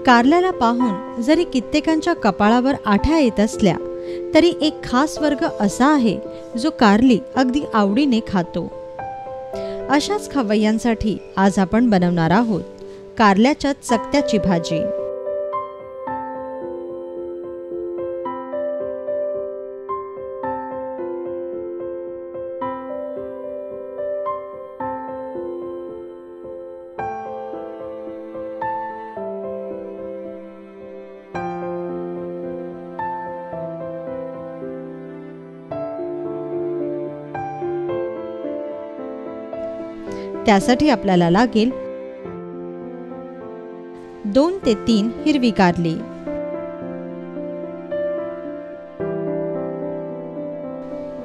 कारल्याला पाहून जरी कित्येकांच्या कपाळावर आठ्या येत असल्या तरी एक खास वर्ग असा आहे जो कारली अगदी आवडीने खातो. अशाच खवय्यांसाठी आज आपण बनवणार आहोत कारल्याच्या चकत्याची भाजी. त्यासाठी आपल्याला लागेल 2 ते 3 हिरवी कारली,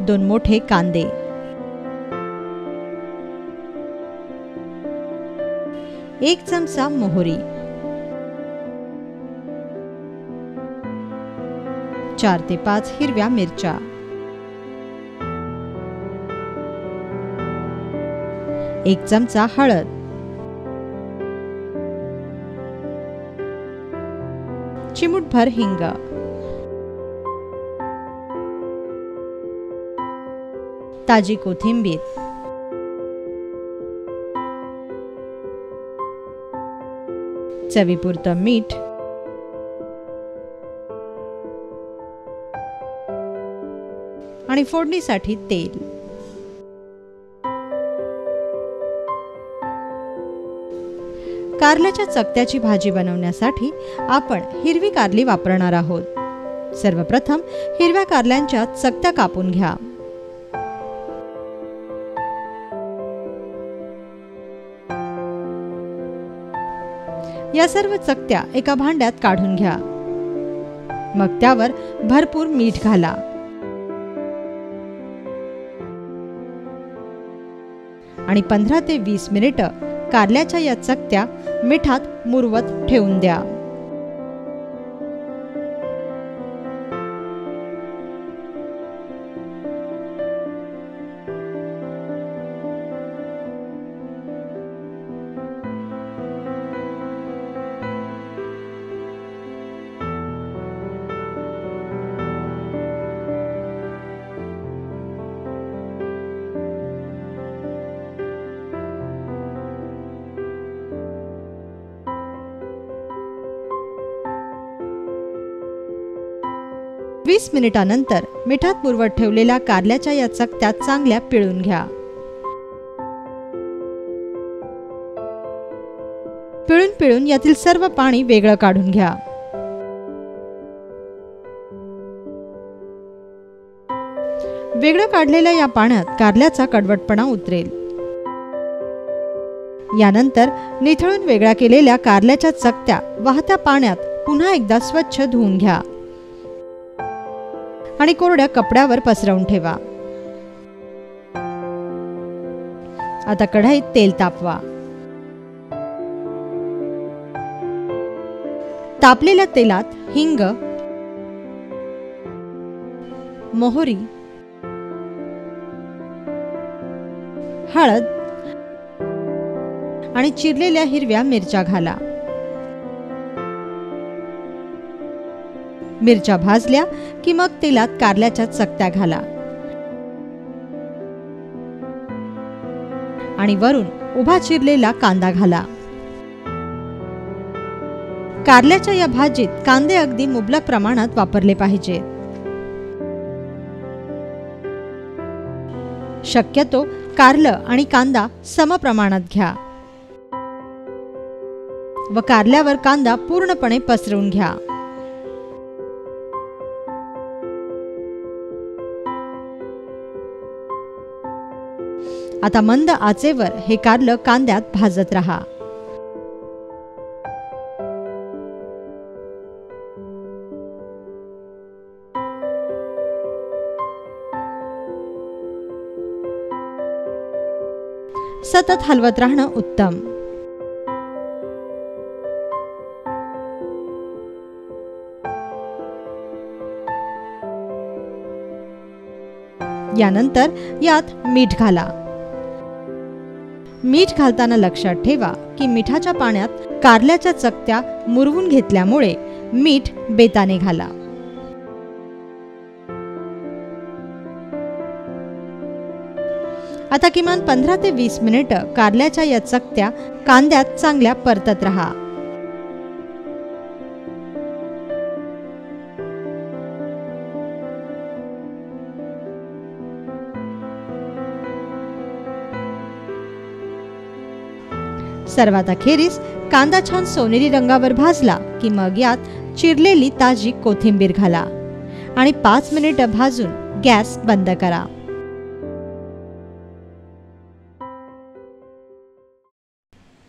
2 मोठे कांदे, 1 चमचा मोहरी, 4 ते 5 हिरव्या मिरच्या, 1 चमचा हळद, चिमूटभर हिंग, ताजी कोथिंबीर, चवीपुरतं मीठ, आणि फोडणीसाठी तेल. कारल्याच्या चकत्याची भाजी बनवण्यासाठी आपण हिरवी कारली वापरणार आहोत. सर्वप्रथम हिरव्या कारल्यांच्या चकत्या कापून घ्या. या सर्व चकत्या एका भांड्यात काढून घ्या. मग त्यावर भरपूर मीठ घाला. आणि 15 ते 20 मिनिटं कारल्याच्या या चकत्या मिठात मुरवत ठेवून द्या. वीस मिनिटांनंतर मिठात मुरवत ठेवलेल्या कारल्याच्या या चकत्या चांगल्या पिळून घ्या. पिळून पिळून यातील सर्व पाणी वेगळं काढून घ्या. वेगळं काढलेल्या या पाण्यात कारल्याचा कडवटपणा उतरेल. यानंतर निथळून वेगळ्या केलेल्या कारल्याच्या चकत्या वाहत्या पाण्यात पुन्हा एकदा स्वच्छ धुवून घ्या आणि कोरड्या कपड्यावर पसरवून ठेवा. आता कढईत तेल तापवा. तापलेल्या तेलात हिंग, मोहरी, हळद आणि चिरलेल्या हिरव्या मिरच्या घाला. मिरच्या भाजल्या की मग तेलात कारल्याच्या चकत्या घाला आणि वरून उभा चिरलेला कांदा घाला. कारल्याच्या या भाजीत कांदे अगदी मुबलक प्रमाणात वापरले पाहिजेत. शक्यतो कारलं आणि कांदा समप्रमाणात घ्या व कारल्यावर कांदा पूर्णपणे पसरवून घ्या. आता मंद आचेवर हे कारलं कांद्यात भाजत रहा. सतत हलवत राहणं उत्तम. यानंतर यात मीठ घाला. मीठ घालताना लक्षात ठेवा की मिठाच्या पाण्यात कारल्याच्या चकत्या मुरवून घेतल्यामुळे मीठ बेताने घाला. आता किमान 15 ते 20 मिनिटं कारल्याच्या या चकत्या कांद्यात चांगल्या परतत राहा. सर्वात अखेरीस कांदा छान सोनेरी रंगावर भाजला की मग यात चिरलेली ताजी कोथिंबीर घाला आणि 5 मिनिटं भाजून गॅस बंद करा.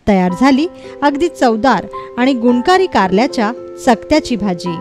तयार झाली अगदी चवदार आणि गुणकारी कारल्याच्या चकत्याची भाजी.